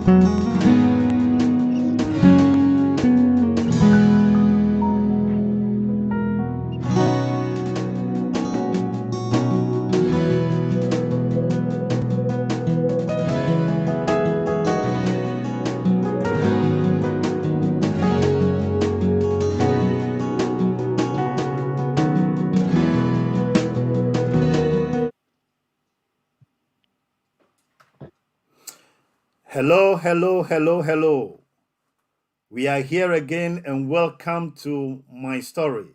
Hello, hello, hello, hello. We are here again and welcome to my story.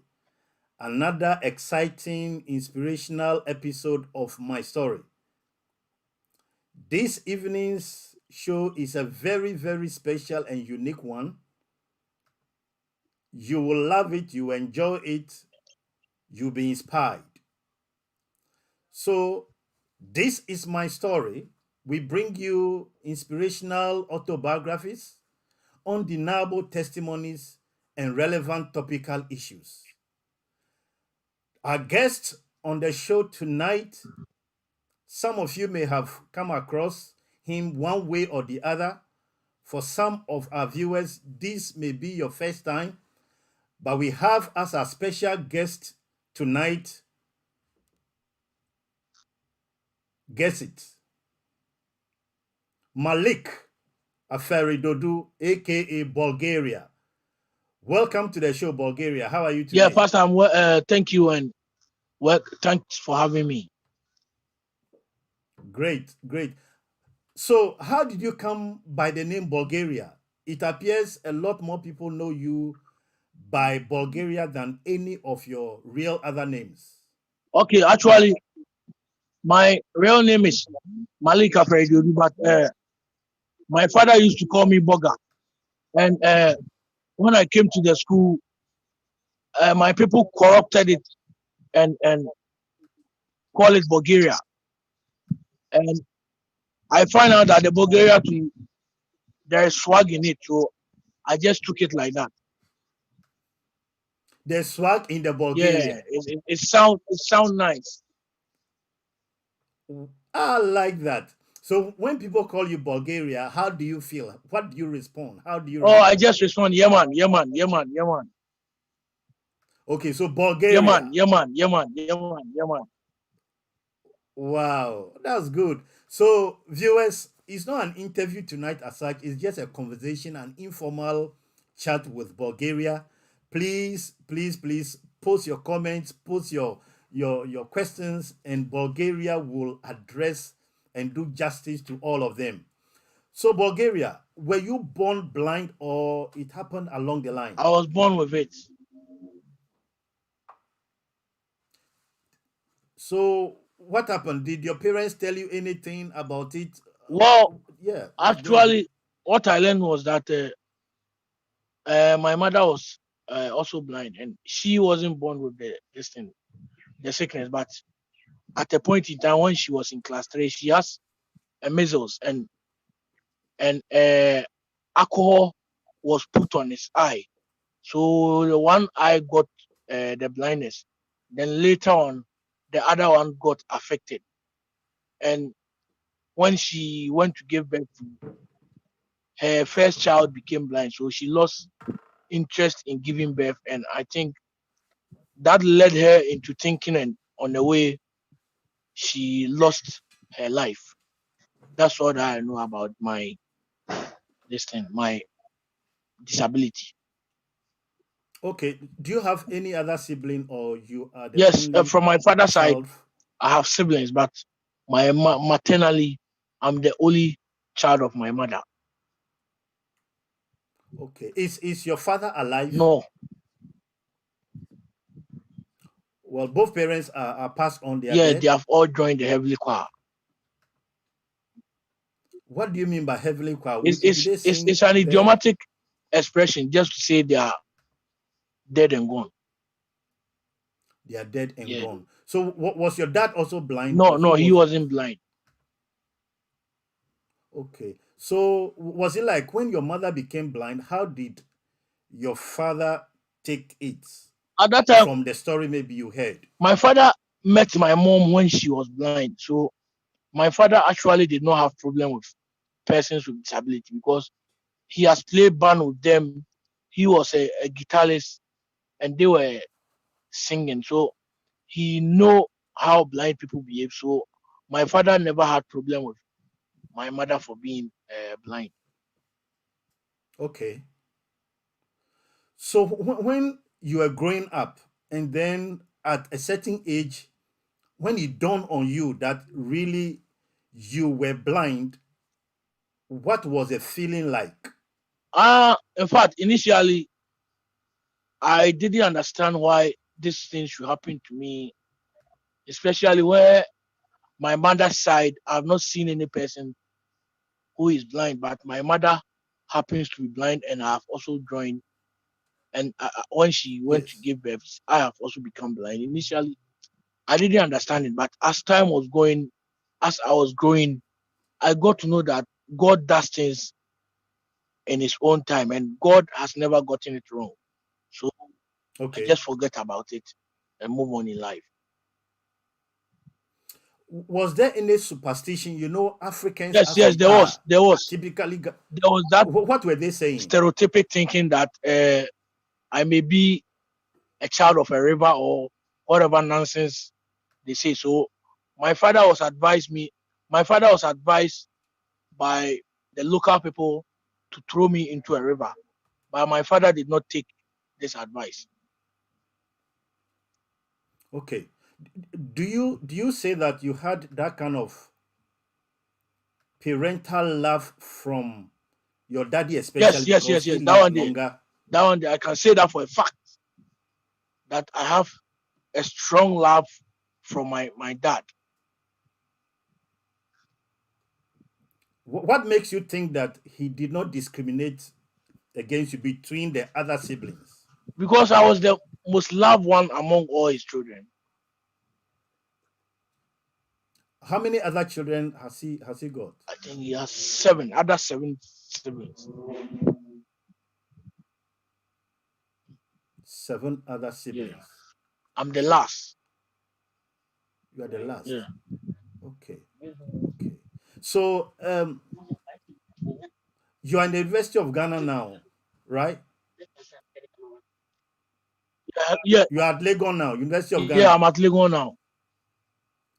Another exciting, inspirational episode of my story. This evening's show is a very, very special and unique one. You will love it, you will enjoy it, you'll be inspired. So, this is my story. We bring you inspirational autobiographies, undeniable testimonies, and relevant topical issues. Our guest on the show tonight, some of you may have come across him one way or the other. For some of our viewers, this may be your first time, but we have as our special guest tonight, guess it, Malik A Doudu, aka Bulgaria. Welcome to the show, Bulgaria. How are you Yeah, today? Pastor, thank you and thanks for having me. Great, great. So, how did you come by the name Bulgaria? It appears a lot more people know you by Bulgaria than any of your real other names. Okay, actually, my real name is Malik A Doudu, but my father used to call me Boga. And when I came to the school, my people corrupted it and call it Bulgaria. And I find out that the Bulgaria too, there is swag in it, so I just took it like that. There's swag in the Yeah, Bulgaria. it sound nice. I like that. So when people call you Bulgaria, how do you feel? What do you respond? How do you Oh, I respond? just respond, yeah man, yeah man, yeah man, yeah man, Okay, so yeah man, Bulgaria. yeah man, yeah man, yeah man, yeah man. Wow, that's good. So viewers, it's not an interview tonight as such. It's just a conversation, an informal chat with Bulgaria. Please, please, please post your comments, post your questions, and Bulgaria will address and do justice to all of them. So Bulgaria, were you born blind or it happened along the line? I was born with it. So what happened? Did your parents tell you anything about it? Well, Yeah, what's going on? actually, what I learned was that my mother was also blind, and she wasn't born with this thing, the sickness. But at a point in time when she was in class 3, she has a measles, and alcohol was put on his eye. So the one eye got the blindness. Then later on, the other one got affected. And when she went to give birth, her first child became blind. So she lost interest in giving birth. And I think that led her into thinking and on the way she lost her life. That's what I know about my disability. Okay. Do you have any other sibling or you are the Yes, only from my father's side, child? I have siblings, but maternally, I'm the only child of my mother. Okay. Is your father alive? No, Well, both parents are passed on, they are yeah, they dead. have all joined the heavenly choir. What do you mean by heavenly choir? It's Do it's they it's, sing it's an there? idiomatic expression just to say they are dead and gone. They are dead and Yeah. gone. So was your dad also blind No, or he no, he wasn't? wasn't blind. Okay. So was it like when your mother became blind, how did your father take it At that time, from the story maybe you heard? my father met my mom when she was blind. So my father actually did not have problem with persons with disability because he has played band with them. He was a guitarist and they were singing. So he know how blind people behave. So my father never had problem with my mother for being blind. Okay. So when you are growing up, and then at a certain age, when it dawned on you that really you were blind, what was the feeling like? In fact, initially I didn't understand why this thing should happen to me, especially where my mother's side, I've not seen any person who is blind, but my mother happens to be blind, and I have also joined. And when she went to Yes. give birth, I have also become blind. Initially, I didn't understand it, but as time was going, as I was growing, I got to know that God does things in His own time, and God has never gotten it wrong. So I Okay. just forget about it and move on in life. Was there any superstition? You know, Africans, Yes, as yes, we there was, are, there was, typically, there was that what were they saying? stereotypic thinking that I may be a child of a river or whatever nonsense they say. So my father was advised me. My father was advised by the local people to throw me into a river, but my father did not take this advice. Okay. Do you say that you had that kind of parental love from your daddy, Yes, especially yes, because yes, he yes. That lived one day, longer? that one day, I can say that for a fact that I have a strong love from my dad. What makes you think that he did not discriminate against you between the other siblings? Because I was the most loved one among all his children. How many other children has he got? I think he has seven, other seven siblings. Seven other Yeah, siblings. I'm the last. You are the Yeah, last. Okay. Okay. So you are in the University of Ghana now, right? yeah, yeah, You are at Legon now, University of yeah. Ghana. I'm at Legon now.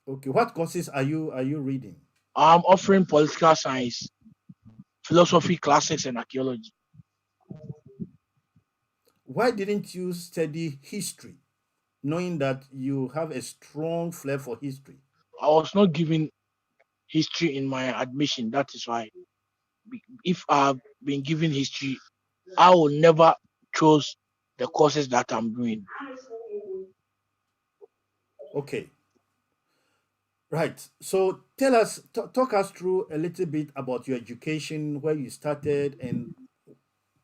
Okay. What courses are you reading? I'm offering political science, philosophy, classics, and archaeology. Why didn't you study history, knowing that you have a strong flair for history? I was not given history in my admission. That is why. If I've been given history, I will never choose the courses that I'm doing. Okay. Right. So tell us, talk us through a little bit about your education, where you started, and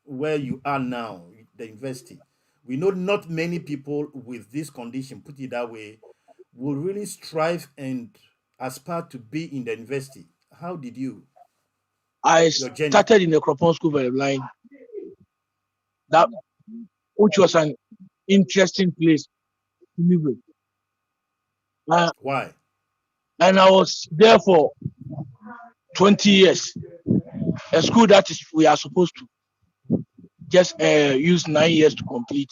where you are now, the university. We know not many people with this condition, put it that way, will really strive and aspire to be in the university. How did you, I your journey? started in the Cropon School for the Blind, that which was an interesting place to live with. Uh, Why? and I was there for 20 years. A school that is we are supposed to just use 9 years to complete.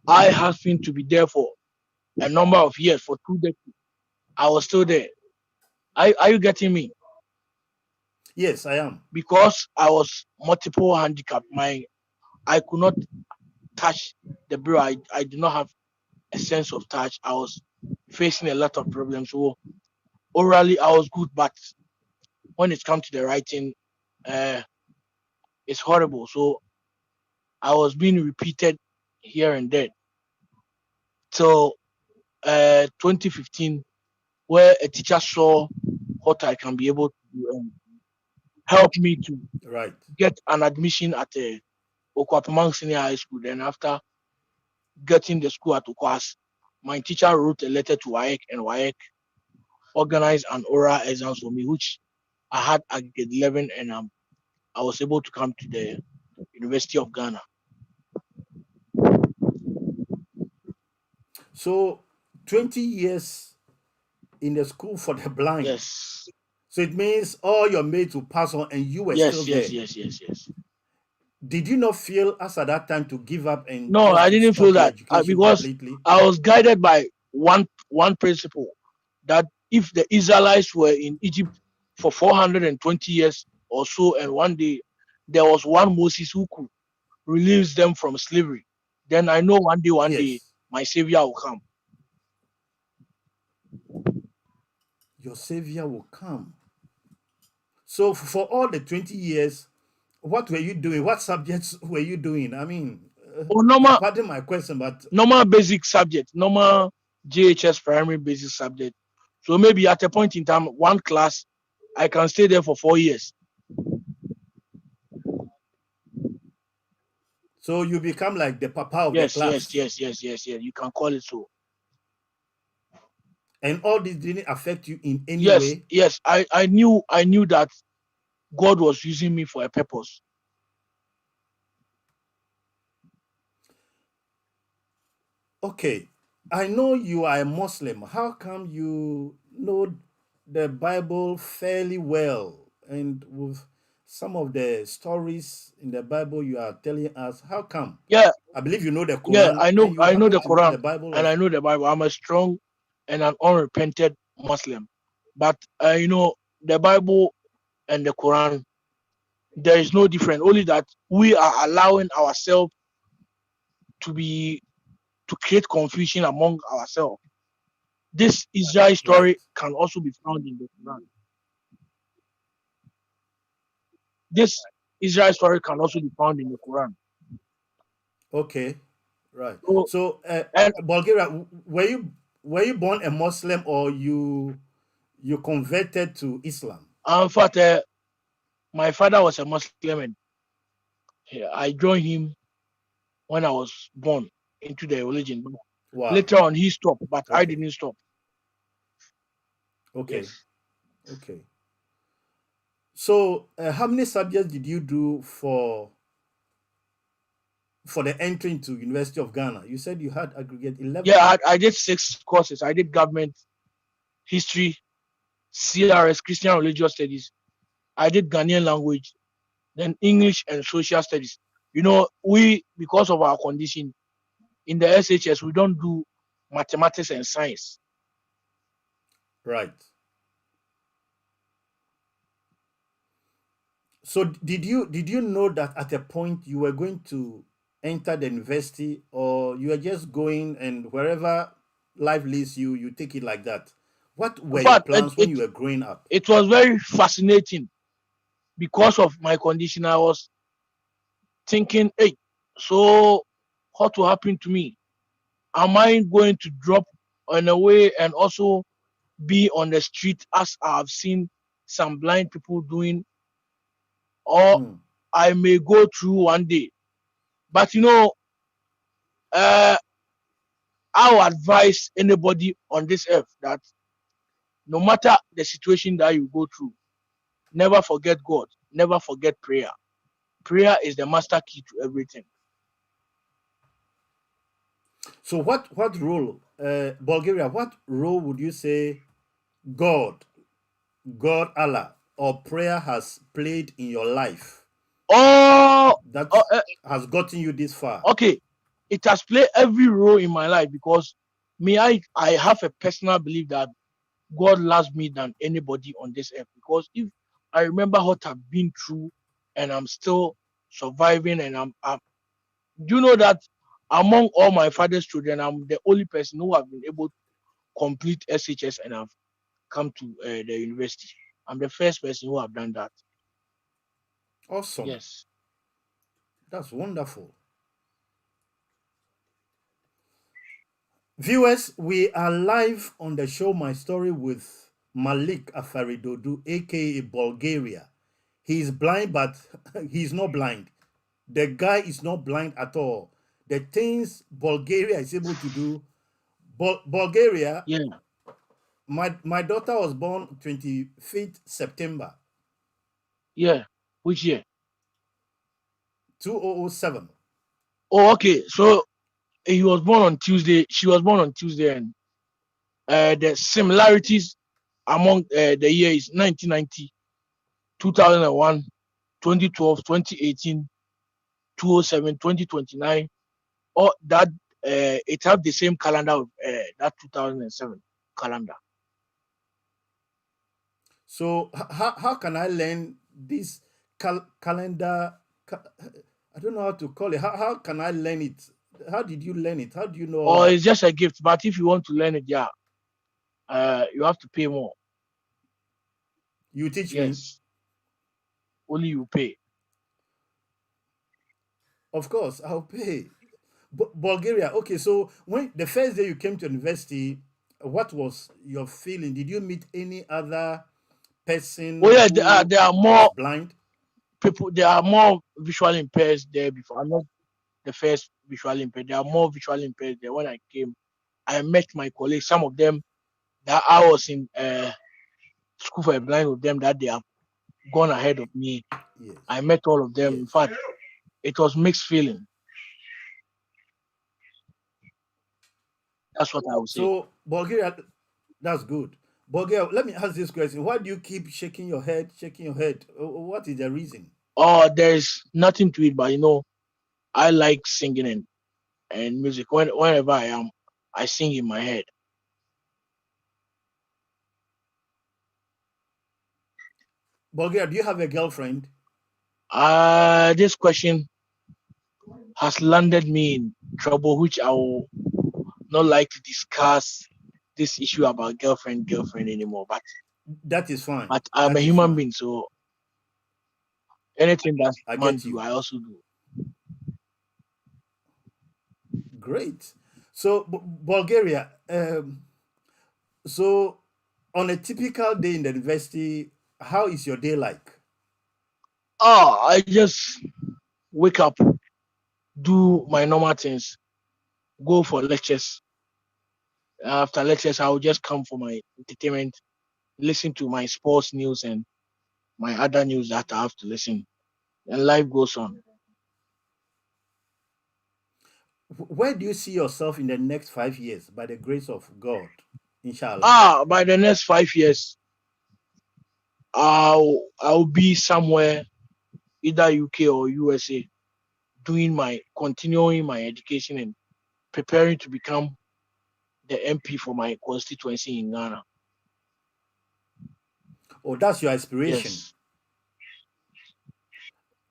I happened to be there for a number of years, for 2 decades. I was still there. Are you getting me? Yes, I am. Because I was multiple handicapped. I could not touch the braille. I did not have a sense of touch. I was facing a lot of problems. So orally I was good, but when it comes to the writing, uh, it's horrible. So I was being repeated here and there. So 2015, where a teacher saw what I can be able to do and helped me to Right. get an admission at Okwapamang Senior High School. Then after getting the school at Okwas, my teacher wrote a letter to WAEC, and WAEC organized an oral exam for me, which I had at grade 11, and I was able to come to the University of Ghana. So 20 years in the school for the blind. Yes. So it means all your mates will pass on and you were still Yes, yes, there. yes, yes, yes. Did you not feel as at that time to give up and No, just I to didn't feel stop your that education because completely? I was guided by one principle, that if the Israelites were in Egypt for 420 years or so, and one day there was one Moses who could release them from slavery, then I know one day Yes. my savior will come. Your savior will come. So for all the 20 years, what were you doing? What subjects were you doing? I mean, Oh, normal pardon my question, but normal basic subject, normal JHS primary basic subject. So maybe at a point in time, one class, I can stay there for 4 years. so you become like the papa of the Yes, yes, class. yes, yes, yes, yes. You can call it so. And all this didn't affect you in any Yes, way. yes. I knew that God was using me for a purpose. Okay, I know you are a Muslim. How come you know the Bible fairly well? And with some of the stories in the Bible you are telling us, how come? Yeah, I believe you know the yeah. Quran and you I know happen the to know Quran the Bible and I also. know the Bible. I'm a strong and an unrepented Muslim. But the Bible and the Quran, there is no difference. Only that we are allowing ourselves to be to create confusion among ourselves. This Israel Right. story can also be found in the Quran. This Israel story can also be found in the Quran. Okay. Right. So, So, and Bulgaria, were you born a Muslim or you converted to Islam? in fact, my father was a Muslim, and I joined him when I was born into the religion. But Wow. later on, he stopped, but I Okay. didn't stop. Okay. Yes. Okay. So, how many subjects did you do for the entry into University of Ghana? You said you had aggregate Yeah, 11. I did 6 courses. I did government, history, CRS, Christian Religious Studies. I did Ghanaian language, then English and social studies. We, because of our condition in the SHS, we don't do mathematics and science. Right. So, did you know that at a point you were going to enter the university, or you were just going and wherever life leads you, you take it like that? What In were your fact, plans when you were growing up? it was very fascinating because of my condition. I was thinking, hey, so what will happen to me? Am I going to drop on a way and also be on the street as I've seen some blind people doing, or Hmm. I may go through one day? But uh, I would advise anybody on this earth that no matter the situation that you go through, never forget God, never forget prayer. Prayer is the master key to everything. So, what role, Bulgaria? What role would you say God, God Allah, or prayer has played in your life Oh, that oh, has gotten you this far? okay. It has played every role in my life because I have a personal belief that God loves me than anybody on this earth. Because if I remember what I've been through and I'm still surviving, and do you know that among all my father's children, I'm the only person who have been able to complete SHS and have come to the university. I'm the first person who have done that. Awesome. Yes. That's wonderful. Viewers, we are live on the show My Story with Malik A Doudu, aka Bulgaria. He is blind, but he's not blind. The guy is not blind at all. The things Bulgaria is able to do. Bulgaria, Yeah. my daughter was born 25th September Yeah. Which year? 2007. Oh, okay. So he was born on Tuesday. She was born on Tuesday, and the similarities. among the years 1990, 2001, 2012, 2018, 207, 2029, or that it have the same calendar of that 2007 calendar. So how can I learn this calendar? I don't know how to call it. How can I learn it? How did you learn it? How do you know all Or it's that? just a gift. But if you want to learn it, yeah, you have to pay more. You teach me? Yes, only you pay. Of course, I'll pay. Bulgaria. Okay, so when the first day you came to university, what was your feeling? Did you meet any other Oh person yeah, who there are was more blind? people. There are more visual impaired there before. I'm not the first visual impaired. There are more visual impaired there. When I came, I met my colleagues. Some of them that I was in school for a blind with them that they have gone ahead of me. Yes. I met all of them. In Yes. fact, it was mixed feeling. That's what I would say. So Bulgaria, that's good. Bulgaria, let me ask this question. Why do you keep shaking your head, shaking your head? What is the reason? Or there's nothing to it, but I like singing and music. Whenever I am, I sing in my head. Bulgaria, do you have a girlfriend? This question has landed me in trouble, which I will not like to discuss this issue about girlfriend anymore. But That is fine. I'm a That is human fine. being, so anything that I man get do, you. I also do. Great. So Bulgaria, so on a typical day in the university, how is your day like? I just wake up, do my normal things, go for lectures. After lectures, I will just come for my entertainment, listen to my sports news and my other news that I have to listen. And life goes on. Where do you see yourself in the next 5 years by the grace of God? Inshallah. By the next 5 years, I'll be somewhere, either UK or USA, continuing my education and preparing to become the MP for my constituency in Ghana. Oh, that's your aspiration. Yes,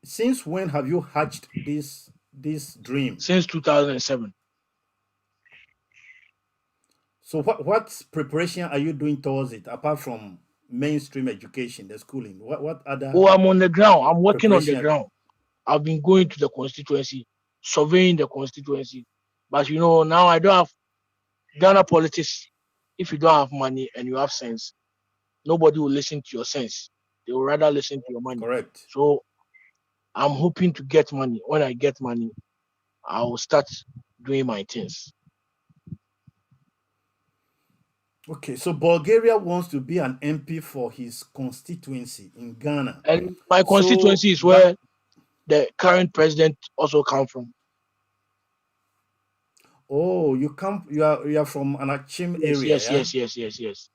Since when have you hatched this dream? since 2007. So what preparation are you doing towards it apart from mainstream education, the schooling? What other Oh, I'm on the ground. I'm working on the preparation? ground. I've been going to the constituency, surveying the constituency. But now I don't have Ghana politics. If you don't have money and you have sense, nobody will listen to your sense. They will rather listen to your money. Correct. So I'm hoping to get money. When I get money, I will start doing my things. Okay, so Bulgaria wants to be an MP for his constituency in Ghana. And my So, constituency is but where the current president also come from. oh, you are from an Achim Yes, area, yes, yeah? yes, yes, yes, yes.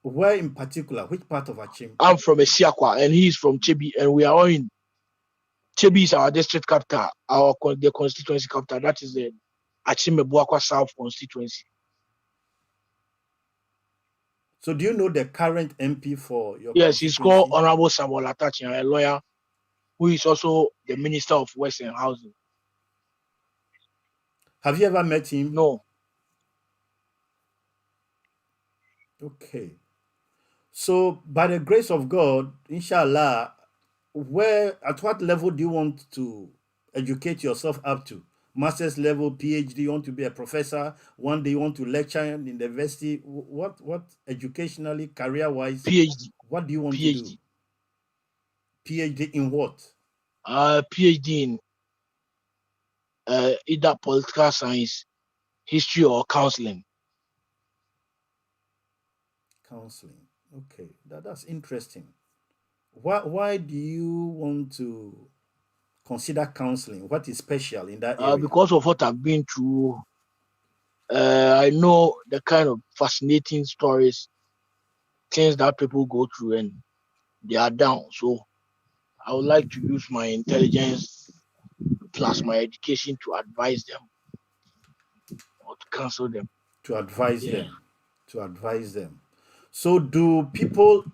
Where in particular? Which part of Achim? I'm from Esiakwa and he's from Chebi, and we are all in Chebi is our district capital, the constituency capital. That is the Achimbe South constituency. So, do you know the current MP for your Yes, he's called constituency? Honorable Samuel Atachian, a lawyer who is also the Minister of Western Housing. Have you ever met him? No, Okay. So, by the grace of God, inshallah, at what level do you want to educate yourself up to? Master's level, PhD, you want to be a professor, one day you want to lecture in the university. What educationally, career-wise, PhD, what do you want to do? PhD, PhD in what? PhD in either political science, history, or counseling. Counseling. Okay, that's interesting. Why do you want to consider counseling? What is special in that area? Because of what I've been through, I know the kind of fascinating stories things that people go through and they are down. So I would like to use my intelligence plus my education to advise them or to counsel them. To advise Yeah. them. To advise them. So do people,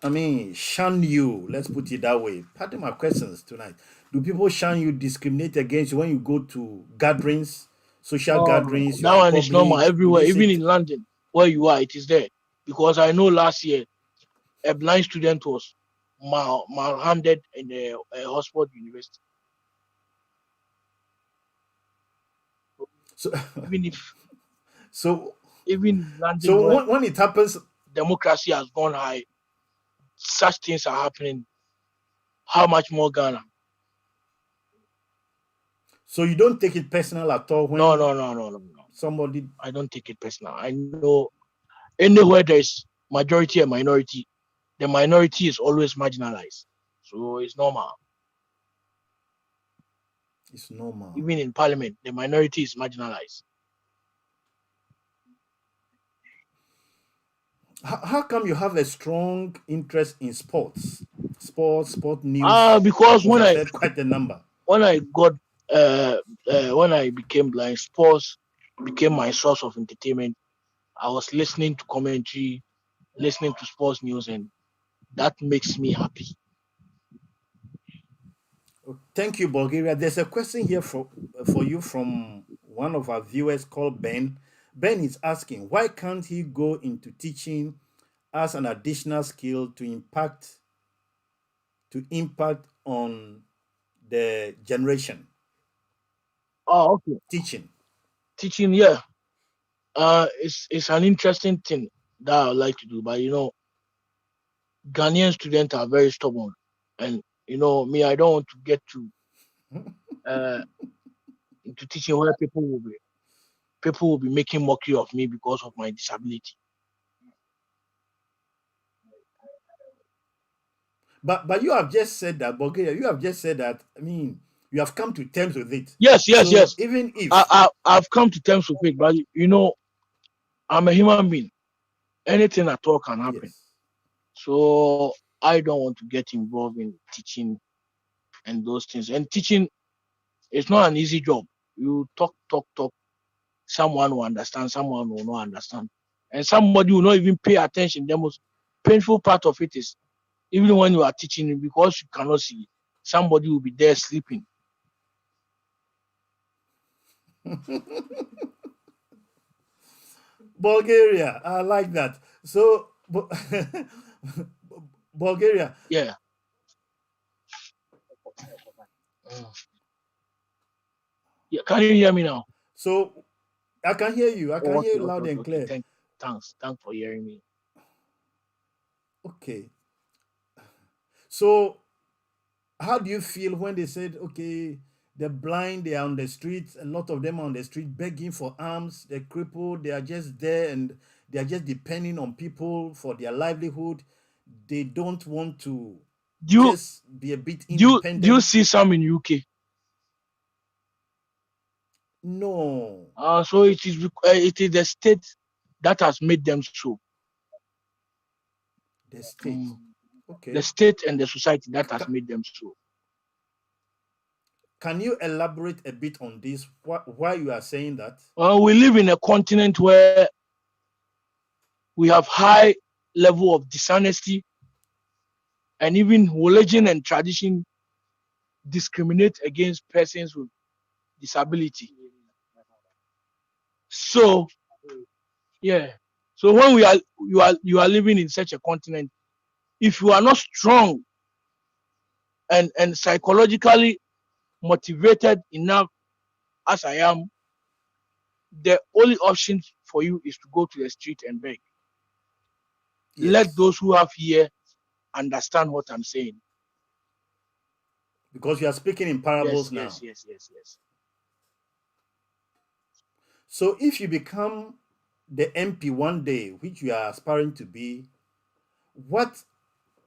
I mean, shun you? Let's put it that way. Pardon my questions tonight. Do people shun you, discriminate against you when you go to gatherings, social Oh, gatherings, you that are in one is normal public? Do everywhere, they say, even in London, where you are, it is there. Because I know last year a blind student was malhanded in a Oxford University. So so, even if so, even in London so where when it happens, democracy has gone high, such things are happening. How much more Ghana? so you don't take it personal at all No, when no, no, no, no, no. somebody, I don't take it personal. I know anywhere there is majority and minority, the minority is always marginalized. So it's normal. it's normal. Even in parliament, the minority is marginalized. How come you have a strong interest in sport news? Because Because I've heard quite a number. when I got when I became blind, sports became my source of entertainment. I was listening to commentary, listening to sports news, and that makes me happy. Thank you, Bulgaria. There's a question here for you from one of our viewers called Ben. Ben is asking, why can't he go into teaching as an additional skill to impact on the generation? Oh, okay. Teaching. Teaching, yeah. It's an interesting thing that I would like to do, but Ghanaian students are very stubborn, and me, I don't want to get to uh into teaching where people will be making mockery of me because of my disability. But you have just said that, Bulgaria, you have just said that, I mean, you have come to terms with it. Yes, yes, So yes. even I, if, I I've come to terms with it, but I'm a human being. Anything at all can happen. yes. So I don't want to get involved in teaching and those things. And teaching is not an easy job. You talk, talk, talk. Someone will understand, someone will not understand. And somebody will not even pay attention. The most painful part of it is even when you are teaching, because you cannot see, somebody will be there sleeping. Bulgaria, I like that. So, Bulgaria, Yeah. Mm. Yeah. Can you hear me now? so I can hear you. I can Oh, hear okay, you okay, loud okay, and okay. clear. Thanks for hearing me. Okay. So, how do you feel when they said, okay, they're blind, they are on the streets, a lot of them are on the street begging for alms, they're crippled, they are just there and they are just depending on people for their livelihood. They don't want to Do you just be a bit do you independent. see some in UK? No, So it is the state that has made them so. the state. Mm. The Okay. state and the society that has Ca- made them so. Can you elaborate a bit on this? Why you are saying that? We live in a continent where we have high level of dishonesty, and even religion and tradition discriminate against persons with disability. So yeah. So when you are living in such a continent, if you are not strong and psychologically motivated enough as I am, the only option for you is to go to the street and beg. Let Yes, those who have here understand what I'm saying. because you are speaking in Yes, parables yes, now. yes, yes, yes. So if you become the MP one day, which you are aspiring to be, what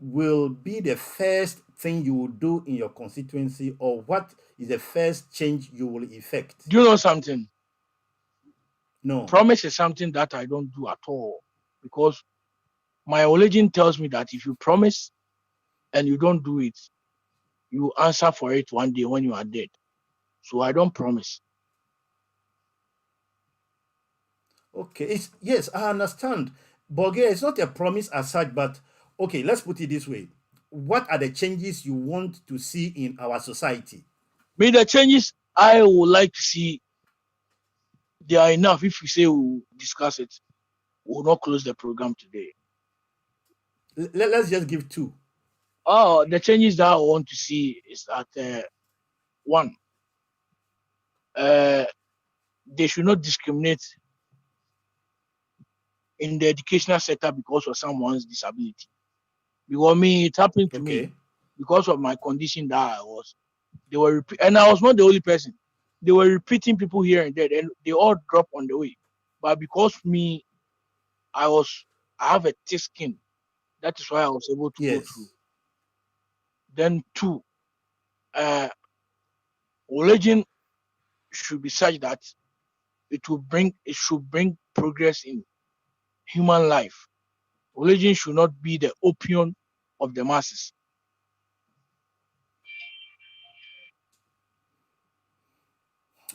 will be the first thing you will do in your constituency, or what is the first change you will effect? Do you know something? No. Promise is something that I don't do at all because My religion tells me that if you promise and you don't do it, you answer for it one day when you are dead. So I don't promise. Okay, it's yes, I understand. Bulgaria is not a promise as such, but okay, let's put it this way. What are the changes you want to see in our society? Me, the changes I would like to see, they are enough. If we say we'll discuss it, we'll not close the program today. Let's just give two. Oh, the changes that I want to see is that one, uh, they should not discriminate in the educational sector because of someone's disability. Because me, it happened to me Okay. because of my condition that I was. They were and I was not the only person. They were repeating people here and there, and they all dropped on the way. But because me, I was I have a thick skin. That is why I was able to go through. Yes. Then two, uh, religion should be such that it should bring progress in human life. Religion should not be the opium of the masses.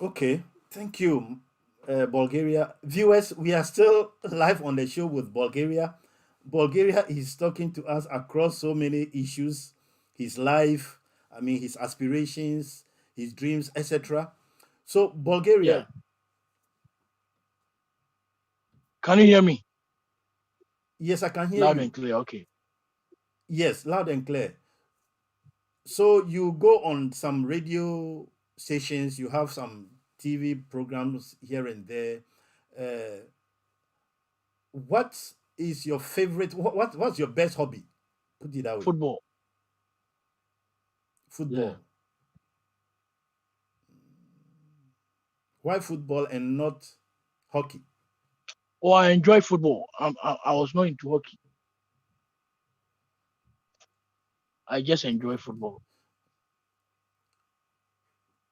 Okay. Thank you, Bulgaria. Viewers, we are still live on the show with Bulgaria. Bulgaria is talking to us across so many issues, his life, I mean, his aspirations, his dreams, etc. So, Yeah. Bulgaria, Can you hear me? yes, I can hear Loud and you. clear. Okay. Yes, loud and clear. So, you go on some radio stations, you have some TV programs here and there. Uh, what is your favorite? What's your best hobby? Put it that way. Football. Yeah. Football. Why football and not hockey? Oh, I enjoy football. I was not into hockey. I just enjoy football.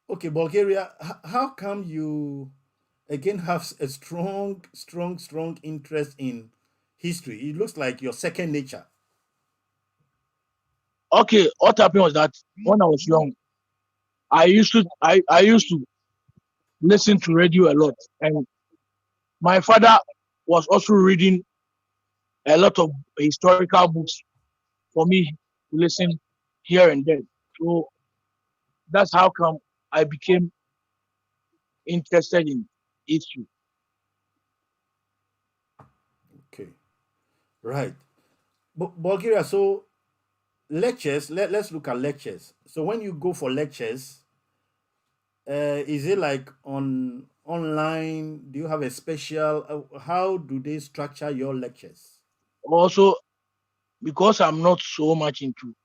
Okay, Bulgaria. How come you again have a strong interest in history? It looks like your second nature. Okay, what happened was that when I was young, I used to listen to radio a lot, and my father was also reading a lot of historical books for me to listen here and there. So that's how come I became interested in history. Okay, right. Bulgaria. So lectures. Let's look at lectures. So when you go for lectures, is it like on online? Do you have a special? How do they structure your lectures? Also, because I'm not so much into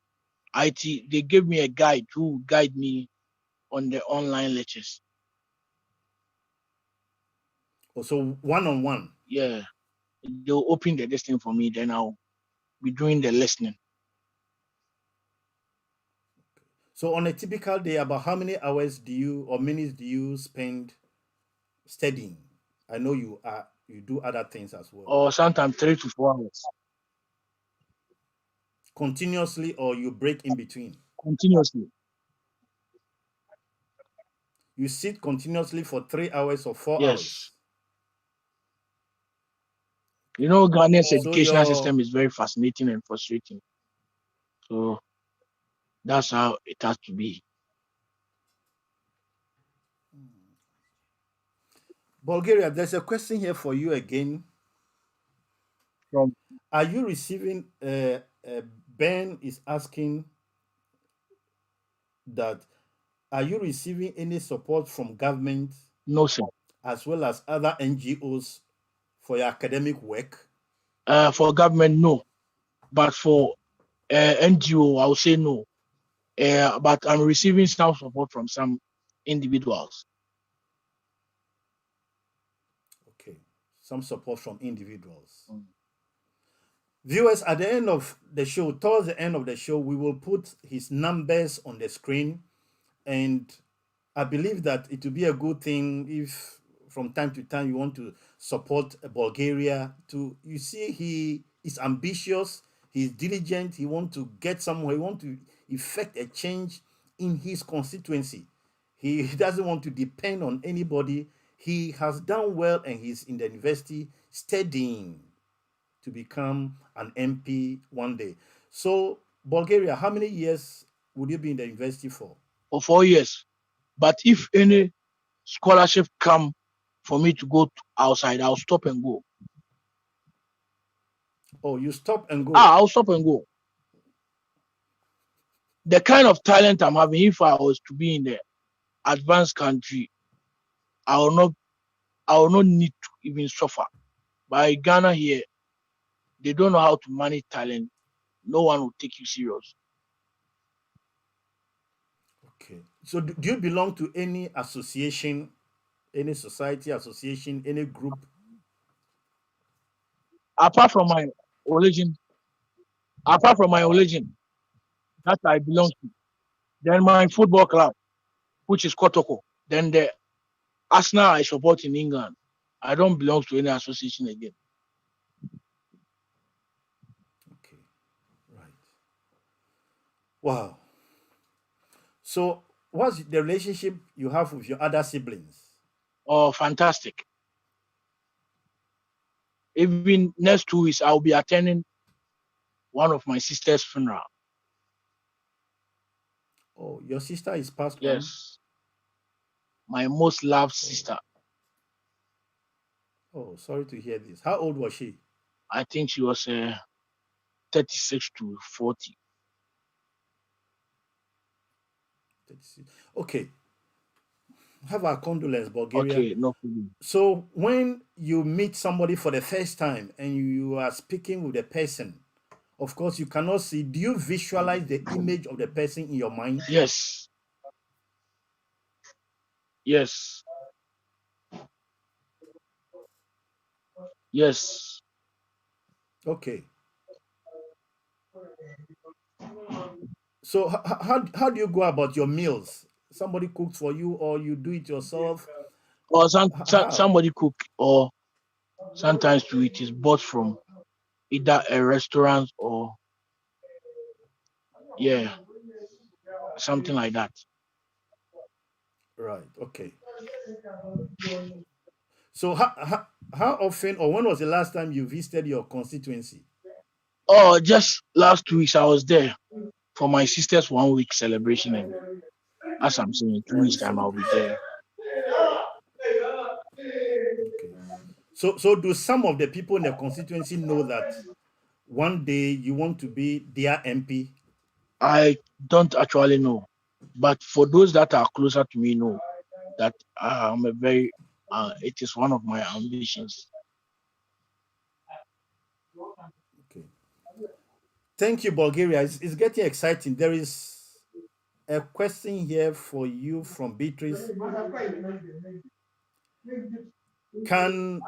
IT, they gave me a guide to guide me on the online lectures. Also, one on one. Yeah, they'll open the listing for me, then I'll be doing the listening. So on a typical day, about how many hours do you or minutes do you spend studying? I know you do other things as well. Or sometimes 3 to 4 hours Continuously or you break in between. continuously. You sit continuously for 3 hours or 4 hours. Yes. You know, Ghanaian's So educational your system is very fascinating and frustrating. So that's how it has to be. Bulgaria, there's a question here for you again. From Are you receiving Ben is asking that are you receiving any support from government no sir. as well as other NGOs for your academic work? For government, no. But for NGO, I would say no. But I'm receiving some support from some individuals. Okay, some support from individuals. Mm. Viewers, at the end of the show, towards the end of the show, we will put his numbers on the screen. And I believe that it will be a good thing if from time to time you want to support Bulgaria to you see he is ambitious, he's diligent, he wants to get somewhere, he wants to effect a change in his constituency. He doesn't want to depend on anybody. He has done well and he's in the university studying to become an MP one day. So, Bulgaria, how many years would you be in the university for? For 4 years. But if any scholarship come for me to go outside, I'll stop and go. Oh, you stop and go. I'll stop and go. The kind of talent I'm having, if I was to be in the advanced country, I will not need to even suffer. By Ghana here, they don't know how to manage talent. No one will take you serious. Okay. So, do you belong to any association, any society, association, any group? Apart from my religion, that I belong to, then my football club, which is Kotoko, then the Arsenal I support in England. I don't belong to any association again. Okay. Right. Wow. So, what's the relationship you have with your other siblings? Oh, fantastic. Even next 2 weeks, I'll be attending one of my sister's funeral. Oh, your sister is passed on? Yes. My most loved sister. Oh, sorry to hear this. How old was she? I think she was 36 to 40. 36. Okay. Have our condolence, Bulgaria. Okay, no problem. So, when you meet somebody for the first time and you are speaking with the person, of course, you cannot see. Do you visualize the image of the person in your mind? Yes. Yes. Yes. Okay. So, how do you go about your meals? Somebody cooks for you or you do it yourself? Or How? somebody cook, or sometimes it is bought from either a restaurant or yeah, something like that. Right. Okay. So, how often or when was the last time you visited your constituency? Oh, just last 2 weeks I was there for my sister's 1 week celebration, and as I'm saying, 2 weeks time I'll be Celebration. there. Okay. So do some of the people in the constituency know that one day you want to be their MP? I don't actually know, but for those that are closer to me, know that I'm a very. It is one of my ambitions. Okay. Thank you, Bulgaria. It's getting exciting. There is a question here for you from Beatrice. Can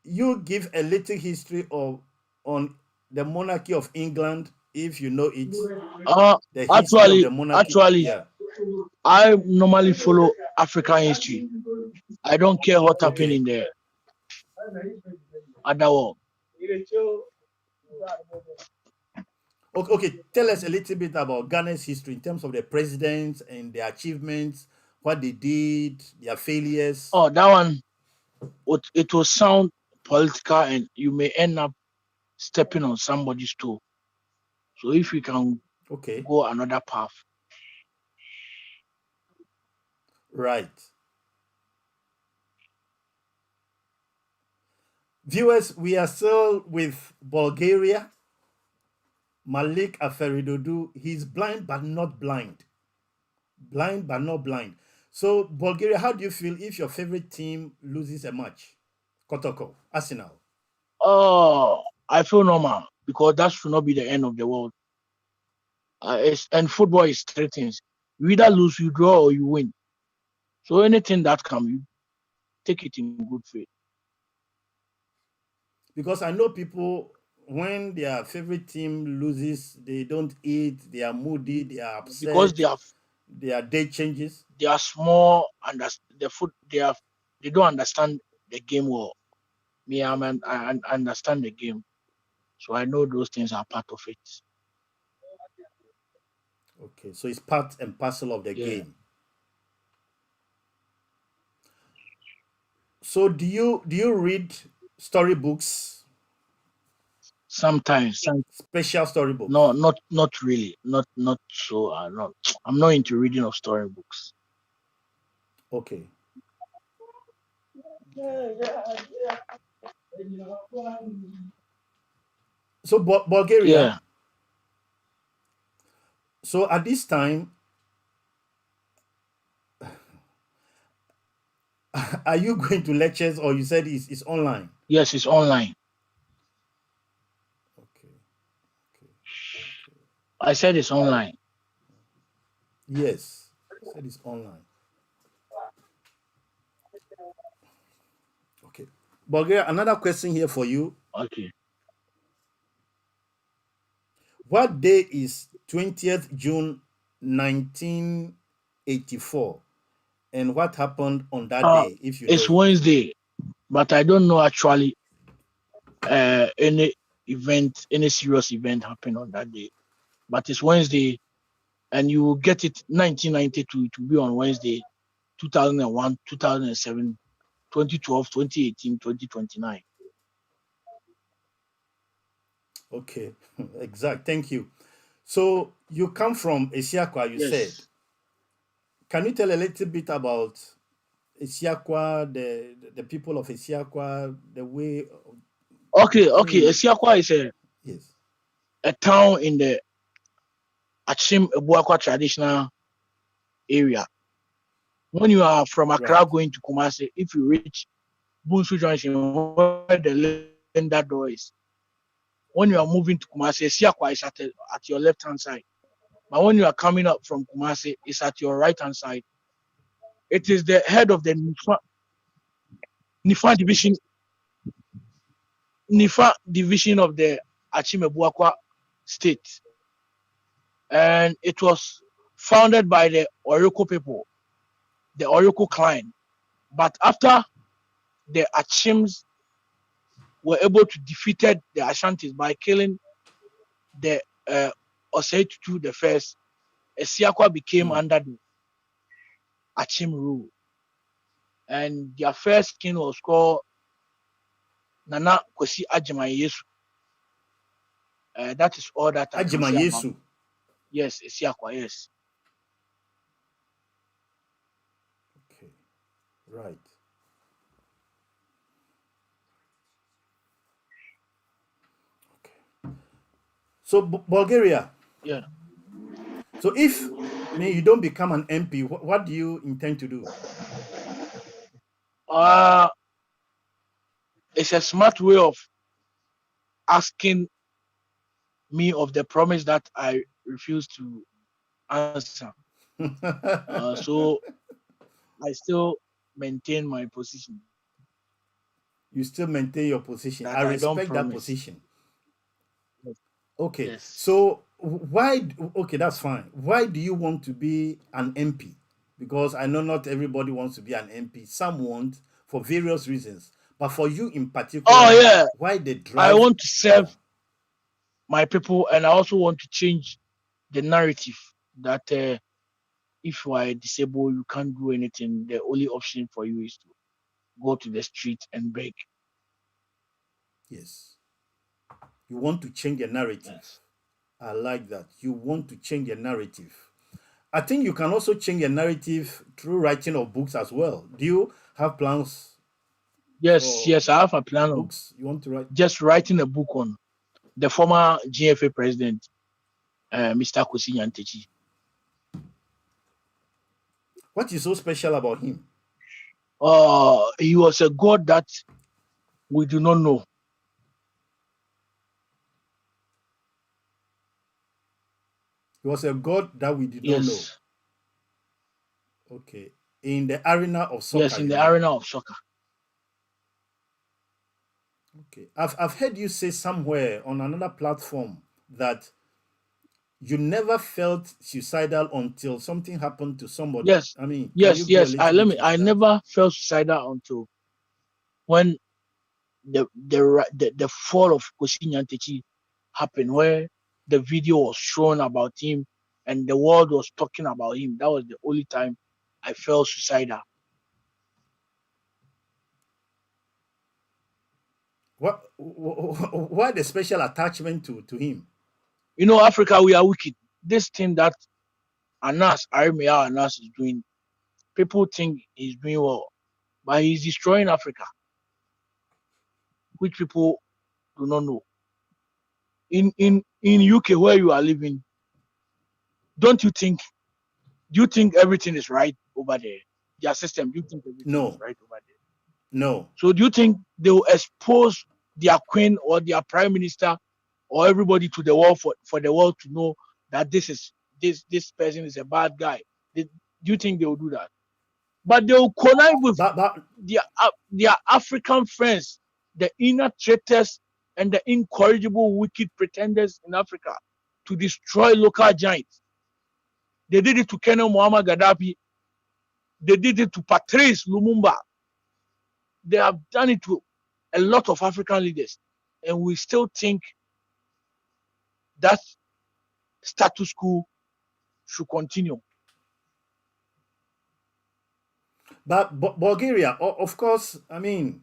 you give a little history of on the monarchy of England, if you know it? Uh, The history of actually, the monarchy. actually, Yeah. I normally follow African history. I don't care what happened Okay. in the other world. Okay, okay, tell us a little bit about Ghana's history in terms of the presidents and their achievements, what they did, their failures. Oh, that one, it will sound political, and you may end up stepping on somebody's toe. So if we can Okay, go another path. right. Viewers, we are still with Bulgaria. Malik A Doudu. He's blind but not blind. Blind but not blind. So, Bulgaria, how do you feel if your favorite team loses a match? Kotoko, Arsenal. Oh, I feel normal because that should not be the end of the world. And football is three things: you either lose, you draw, or you win. So anything that comes, you take it in good faith Because I know people, when their favorite team loses, they don't eat, they are moody, they are because upset, their day changes. they are small and the foot they don't understand the game well. Me, I understand the game. So I know those things are part of it. Okay, so it's part and parcel of the Yeah. game. So do you read storybooks, Sometimes, special storybooks? no, not really, not so. Not, I'm not into reading of storybooks. Okay. So Bulgaria. Yeah. So at this time, are you going to lectures or you said it's online? Yes, it's online. Okay. Okay. Okay. I said it's online. Yes. You said it's online. Okay. Bulgaria, another question here for you. Okay. What day is 20th June 1984? And what happened on that Uh, day, if you know it's it? Wednesday, but I don't know actually any event, any serious event happened on that day. But it's Wednesday, and you will get it 1992. It will be on Wednesday, 2001, 2007, 2012, 2018, 2029. Okay, exact. Thank you. So you come from Esiakwa, you said. Yes. Can you tell a little bit about Esiakwa, the people of Esiakwa, the way? Okay, I okay. mean, Esiakwa is yes, a town in the Achim Ebuakwa traditional area. When you are from right. Accra going to Kumasi, if you reach Bunsu Junction, where the Lenda door is, when you are moving to Kumasi, Esiakwa is at your left hand side. But when you are coming up from Kumasi, it's at your right hand side. It is the head of the Nifa division, Nifa division of the Achim Ebuakwa state. And it was founded by the Oroko people, the Oroko clan. But after the Achims were able to defeat the Ashantis by killing the Osei Tutu the first, Esiakwa became Mm. under the Achim rule. And their first king was called Nana Kwesi Agyeman Yesu. That is all that I can Ajima say about. Yesu. Yes, Esiakwa, yes. Okay, right. Okay. So Bulgaria. Yeah. So if you don't become an MP, what do you intend to do? Uh, it's a smart way of asking me of the promise that I refuse to answer. So I still maintain my position You still maintain your position. I that I don't respect that promise. position. Okay, Yes. so why? Okay, that's fine. Why do you want to be an MP? Because I know not everybody wants to be an MP. Some want for various reasons. But for you in Oh particular, yeah, why the I drive? want to serve Yeah. my people, and I also want to change the narrative that if you are disabled, you can't do anything. The only option for you is to go to the street and beg. Yes. You want to change the narrative. Yes. I like that. You want to change the narrative. I think you can also change the narrative through writing of books as well. Do you have plans Yes, for yes, I have a plan of books you want to write? just writing a book on the former GFA president, Mr. Kwesi Nyantakyi. What is so special about him? He was a god that we do not know. He was a god that we did not know. Yes. Okay. In the arena of Yes, soccer, in you the mean? arena of soccer. Okay. I've heard you say somewhere on another platform that you never felt suicidal until something happened to somebody. Yes, I mean, can you yes, go a yes. little bit into I that? never felt suicidal until when the fall of Kwesi Nyantakyi happened where the video was shown about him and the world was talking about him. That was the only time I felt suicidal. Why the special attachment to him? You know, Africa, we are wicked. This thing that Anas is doing, people think he's doing well, but he's destroying Africa, which people do not know. In UK where you are living, do you think everything is right over there? Their system, do you think everything is No, right over there? no. So do you think they will expose their queen or their prime minister or everybody to the world for the world to know that this person is a bad guy? Do you think they will do that? But they will connive with But their African friends, the inner traitors and the incorrigible wicked pretenders in Africa to destroy local giants. They did it to Colonel Muammar Gaddafi. They did it to Patrice Lumumba. They have done it to a lot of African leaders. And we still think that status quo should continue. But Bulgaria, of course, I mean,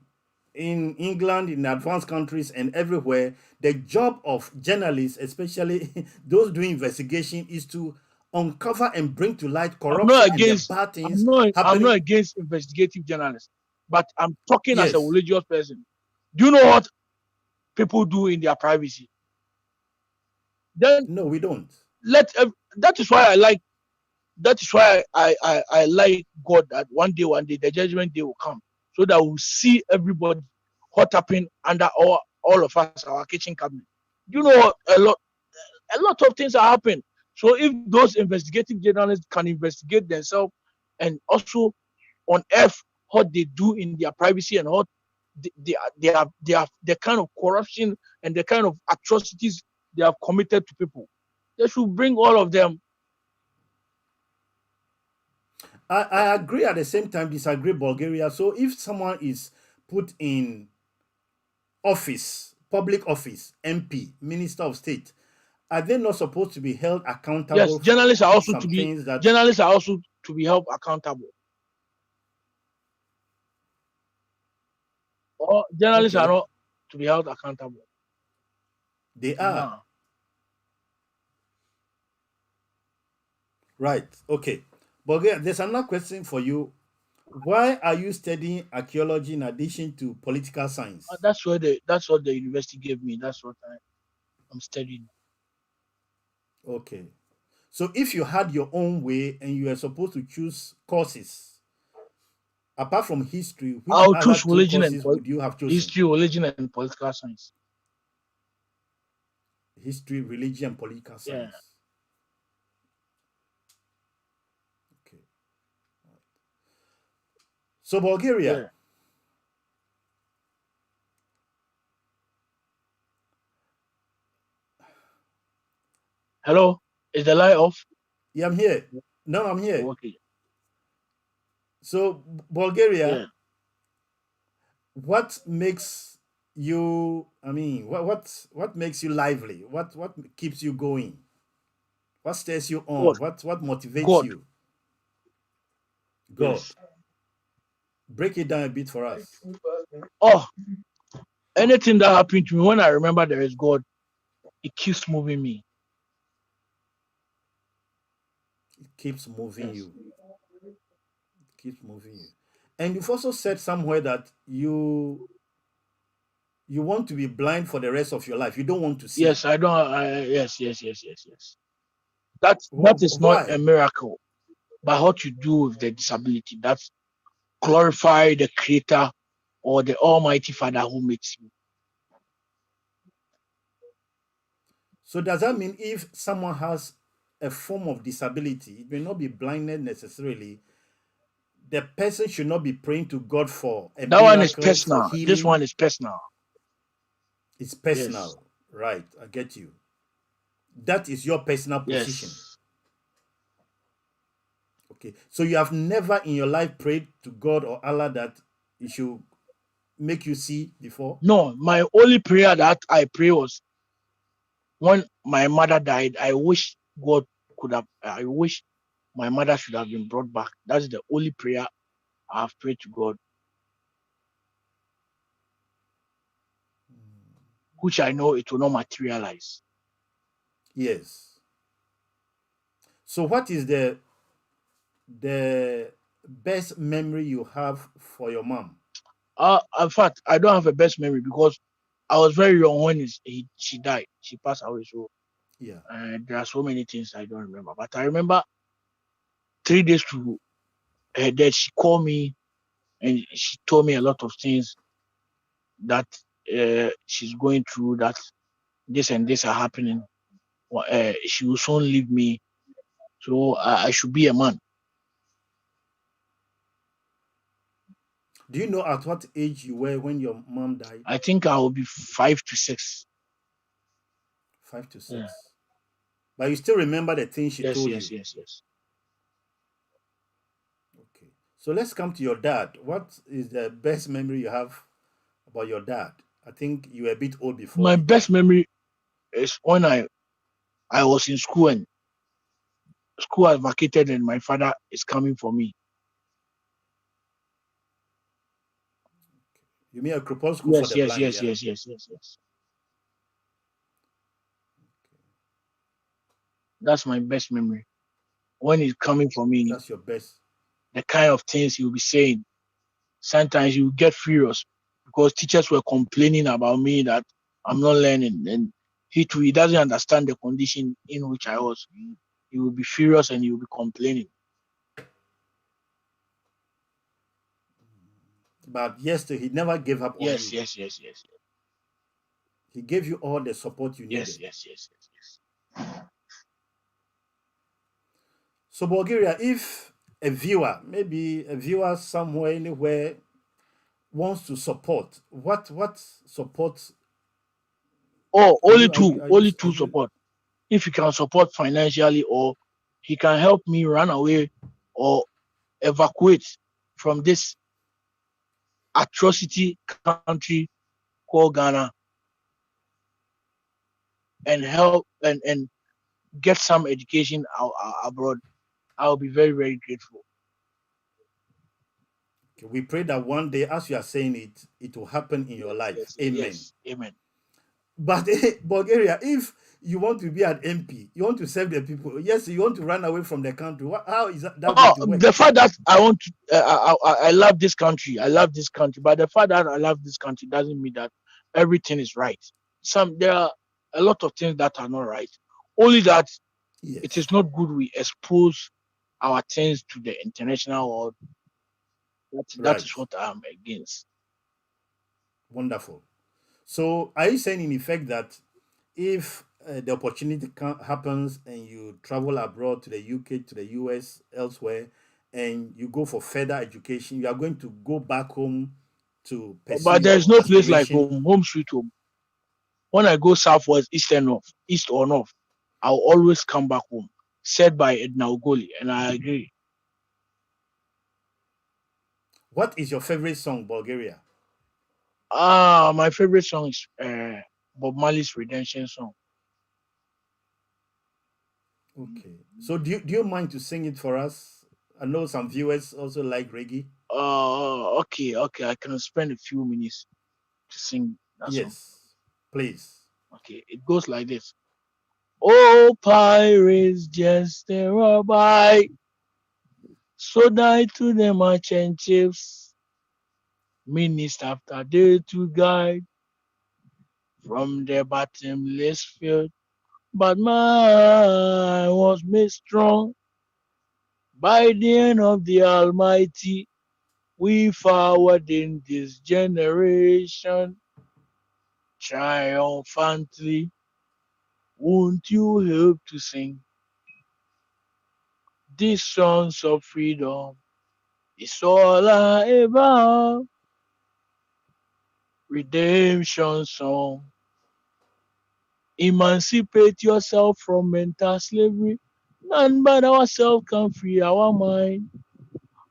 in England, in advanced countries, and everywhere, the job of journalists, especially those doing investigation, is to uncover and bring to light corruption and the bad things I'm not happening. against investigative journalists, but I'm talking as a Yes. religious person. Do you know what people do in their privacy? Then No, we don't. that is why I like I like God, that one day the judgment day will come, so that we'll see everybody what happened under all of us, our kitchen cabinet. You know, a lot of things are happening. So if those investigative journalists can investigate themselves and also unearth what they do in their privacy and what they are the kind of corruption and the kind of atrocities they have committed to people, they should bring all of them. I agree, at the same time disagree, Bulgaria. So if someone is put in office, public office, MP, Minister of State, are they not supposed to be held Yes, accountable for some things that? journalists are also to be held accountable. Or journalists are Okay, not to be held accountable. they are. Uh-huh. Right. Okay. Bulgaria, there's another question for you. Why are you studying archaeology in addition to political science? That's what the university gave me. That's what I'm studying. Okay. So if you had your own way and you were supposed to choose courses, apart from history, which I'll other choose two courses would you have chosen? history, religion, and political science. History, religion, and political Yeah. science. Okay. So Bulgaria, Yeah. Hello? Is the light off? yeah, I'm here. No, I'm here. Oh, okay. So Bulgaria, Yeah. what makes you? I mean, what makes you lively? What keeps you going? What stays you God. on? What motivates God. you? God. Yes. Break it down a bit for us. Oh, anything that happened to me, when I remember there is God, it keeps moving me. It keeps moving Yes. you. It keeps moving you. And you've also said somewhere that you want to be blind for the rest of your life. You don't want to see. Yes, I don't. Yes. That is not a Why? miracle, but what you do with the disability, that's glorify the Creator or the Almighty Father who makes you. So does that mean if someone has a form of disability, it may not be blindness necessarily, the person should not be praying to God for a That one is miracle, for personal. This one healing? is personal. It's Yes. personal. Right. I get you. That is your personal position. Yes. Okay. So you have never in your life prayed to God or Allah that He should make you see before? No, my only prayer that I pray was when my mother died, I wish God I wish my mother should have been brought back. That's the only prayer I've prayed to God, which I know it will not materialize. Yes. So what is the best memory you have for your mom? In fact, I don't have a best memory because I was very young when she died. She passed away. So Yeah. there are so many things I don't remember. But I remember 3 days to her death, she called me and she told me a lot of things that she's going through, that this and this are happening. She will soon leave me. So I should be a man. Do you know at what age you were when your mom died? I think I will be 5 to 6. 5 to Yeah. 6. But you still remember the things she Yes, told yes, you. yes, yes. Okay. So let's come to your dad. What is the best memory you have about your dad? I think you were a bit old before My he best died. memory is when I was in school and school has vacated and my father is coming for me. You mean a Kropos school for Yes, the yes, blind, yes, yeah? yes, yes, yes, yes. That's my best memory. When he's coming for me, That's your best. the kind of things he'll be saying. Sometimes you get furious because teachers were complaining about me that I'm not learning, and he too, he doesn't understand the condition in which I was. He will be furious and he will be complaining. But yes, he never gave up on Yes, you. yes, yes, yes, He gave you all the support you yes, needed. yes, yes, yes, yes. So, Bulgaria, if a viewer, maybe a viewer somewhere, anywhere, wants to support, what support Oh, are you are you are you only are two you support. If he can support financially, or he can help me run away or evacuate from this atrocity country called Ghana, and help and get some education abroad, I'll be very, very grateful. Okay, we pray that one day, as you are saying it, it will happen in your Yes, life. yes, Amen. yes. Amen. But Bulgaria, if you want to be an MP, you want to serve the people. Yes, you want to run away from the country. How is that going Oh, to work? the fact that I want to, I love this country. I love this country. But the fact that I love this country doesn't mean that everything is right. There are a lot of things that are not right. Only that it is Yes, not good we expose our things to the international world. That is right. what I'm against. Wonderful. So, are you saying in effect that if the opportunity happens and you travel abroad to the UK, to the US, elsewhere, and you go for further education, you are going to go back home to pursue But there's your no place like aspiration? home, home sweet home. When I go southwest, east and north, east or north, I'll always come back home. Said by Edna Ogoli, and I agree. What is your favorite song, Bulgaria? My favorite song is Bob Marley's Redemption song. Okay. So, do you mind to sing it for us? I know some viewers also like reggae. Okay, okay. I can spend a few minutes to sing that song. Yes, please. Okay, it goes like this. Oh, pirates, just a rabbi, so die to the merchant chiefs, minister after day to guide from the bottomless field. But man was made strong by the hand of the Almighty. We forward in this generation triumphantly. Won't you help to sing these songs of freedom? It's all I ever have. Redemption song. Emancipate yourself from mental slavery. None but ourselves can free our mind.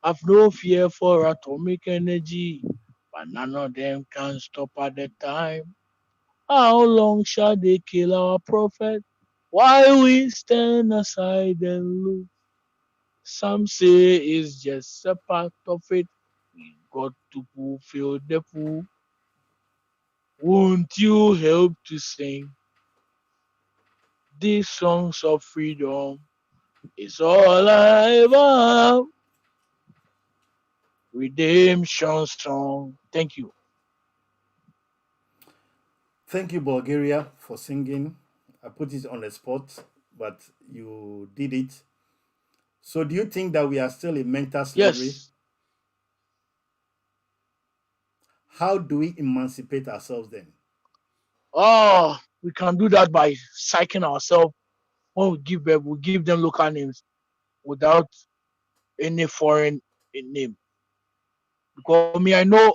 Have no fear for atomic energy, but none of them can stop at the time. How long shall they kill our prophet? While we stand aside and look. Some say it's just a part of it. We got to fulfill the pool. Won't you help to sing these songs of freedom? It's all I ever have. Redemption song. Thank you. Thank you, Bulgaria, for singing. I put it on the spot, but you did it. So, do you think that we are still in mental slavery? Yes. How do we emancipate ourselves then? Oh, we can do that by psyching ourselves. When we give birth, we give them local names without any foreign name. Because me, I know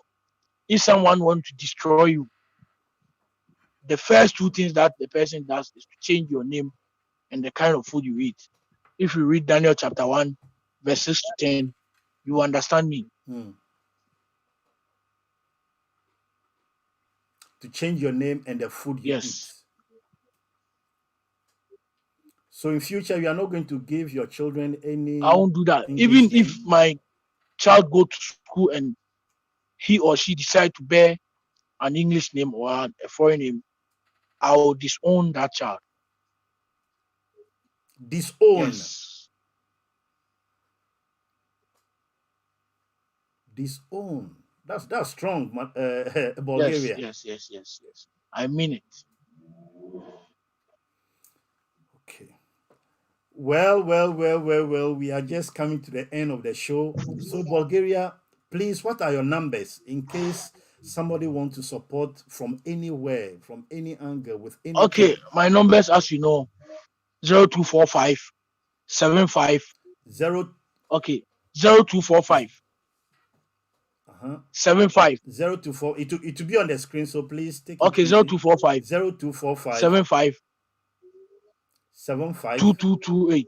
if someone wants to destroy you, the first two things that the person does is to change your name and the kind of food you eat. If you read Daniel chapter 1, verse 6 to 10, you understand me. Hmm. To change your name and the food you eat. Yes. So in future, you are not going to give your children I any won't do that. English Even if name. my child go to school and he or she decide to bear an English name or a foreign name, I will disown that child. Disown. Yes. Disown. That's strong, Yes, Bulgaria. yes, yes, yes, yes. I mean it. Okay. Well. We are just coming to the end of the show. So, Bulgaria, please, what are your numbers in case somebody wants to support from anywhere, from any angle, with Okay, anything? my numbers, as you know, 0245 75. Zero. Okay, 0245 Uh-huh. 75. 024. It will be on the screen, so please take it Okay, easy. 0245 0245 75 75 2228.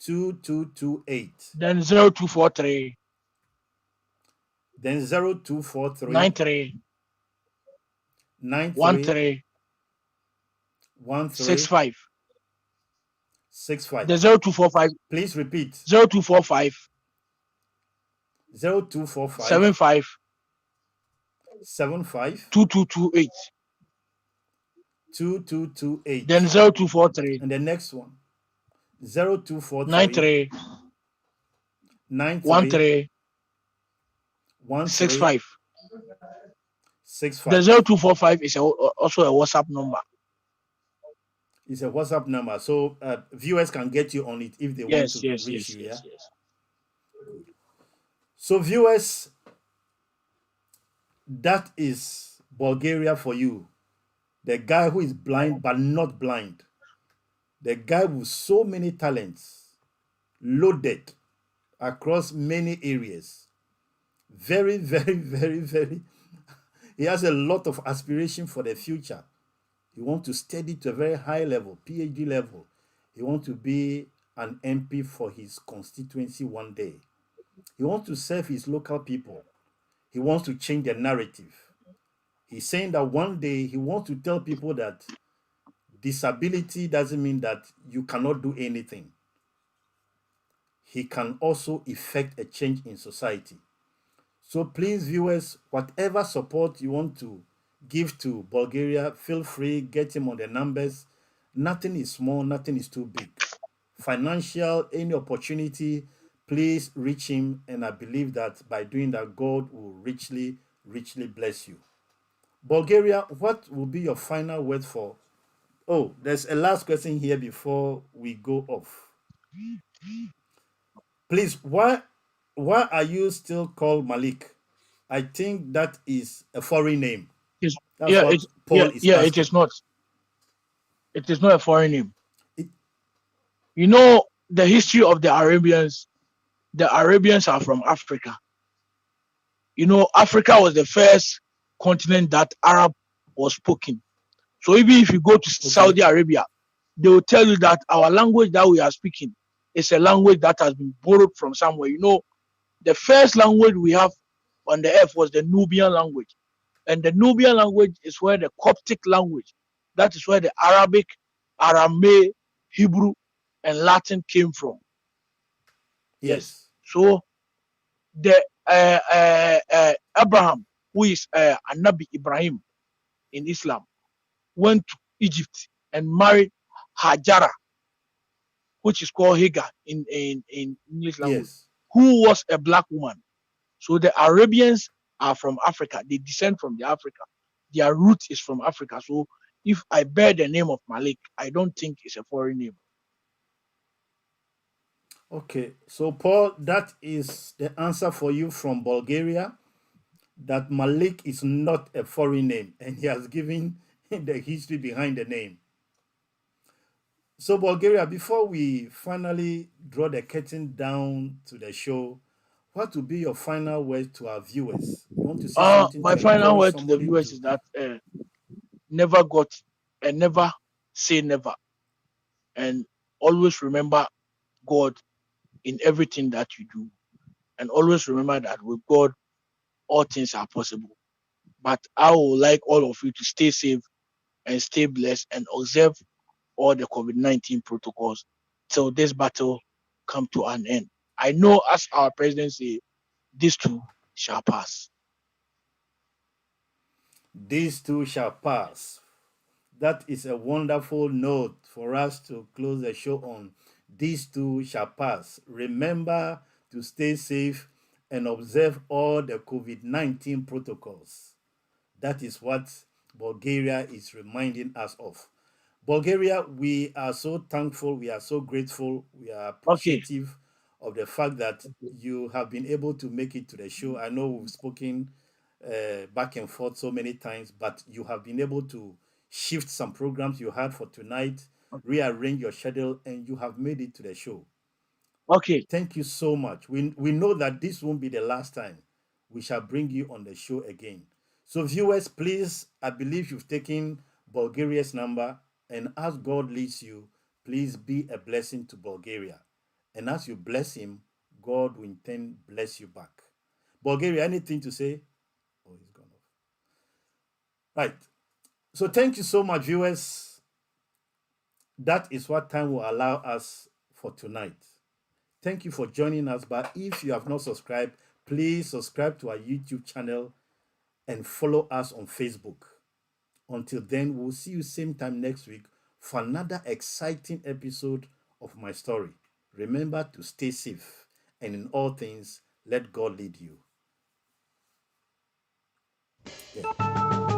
2228. Then 0243 Then 0243 93 93 13 13 65. The 65. 0245 Please repeat. 0245 0245 75 75 2228. Then 2228. 0243 And the next one 0243 93 93 13 13 65. The 65. 0245 is also a WhatsApp number. It's a WhatsApp number, so viewers can get you on it if they want Yes, to yes, reach yes, you. Yeah, yes, yes. good. So, viewers, that is Bulgaria for you. The guy who is blind but not blind. The guy with so many talents, loaded across many areas. Very. He has a lot of aspiration for the future. He wants to study to a very high level, PhD level. He wants to be an MP for his constituency one day. He wants to serve his local people. He wants to change the narrative. He's saying that one day he wants to tell people that disability doesn't mean that you cannot do anything. He can also effect a change in society. So please, viewers, whatever support you want to give to Bulgaria, feel free, get him on the numbers. Nothing is small, nothing is too big. Financial, any opportunity, please reach him. And I believe that by doing that, God will richly bless you. Bulgaria, what will be your final word for? Oh, there's a last question here before we go off. Please, why are you still called Malik? I think that is a foreign name. It's, That's yeah, what it Paul is yeah, it is asking. not. It is not a foreign name. It, You know the history of the Arabians. The Arabians are from Africa. You know, Africa was the first continent that Arab was spoken. So even if you go to okay, Saudi Arabia, they will tell you that our language that we are speaking is a language that has been borrowed from somewhere. You know, the first language we have on the earth was the Nubian language. And the Nubian language is where the Coptic language, that is where the Arabic, Aramaic, Hebrew, and Latin came from. Yes. Yes. So the Abraham, who is Anabi Ibrahim in Islam, went to Egypt and married Hajara, which is called Hagar in English language, Yes. who was a black woman. So the Arabians are from Africa. They descend from the Africa. Their root is from Africa. So if I bear the name of Malik, I don't think it's a foreign name. Okay. So, Paul, that is the answer for you from Bulgaria, that Malik is not a foreign name, and he has given the history behind the name. So, Bulgaria, before we finally draw the curtain down to the show, what will be your final words to our viewers? You want to say something My to final encourage word to the somebody viewers to. is that never got and never say never, and always remember God in everything that you do, and always remember that with God all things are possible. But I would like all of you to stay safe and stay blessed and observe all the COVID-19 protocols till this battle come to an end. I know, as our president say, this too shall pass. These two shall pass. That is a wonderful note for us to close the show on. These two shall pass. Remember to stay safe and observe all the COVID 19 protocols. That is what Bulgaria is reminding us of. Bulgaria, we are so thankful, we are so grateful, we are Okay. appreciative of the fact that Okay. you have been able to make it to the show. I know we've spoken back and forth so many times, but you have been able to shift some programs you had for tonight, rearrange your schedule, and you have made it to the show. Okay. Thank you so much. We know that this won't be the last time we shall bring you on the show again. So, viewers, please, I believe you've taken Bulgaria's number, and as God leads you, please be a blessing to Bulgaria. And as you bless him, God will in turn bless you back. Bulgaria, anything to say? Oh, he's gone off. Right. So, thank you so much, viewers. That is what time will allow us for tonight. Thank you for joining us. But if you have not subscribed, please subscribe to our YouTube channel and follow us on Facebook. Until then, we'll see you same time next week for another exciting episode of my story. Remember to stay safe and in all things, let God lead you. Yeah.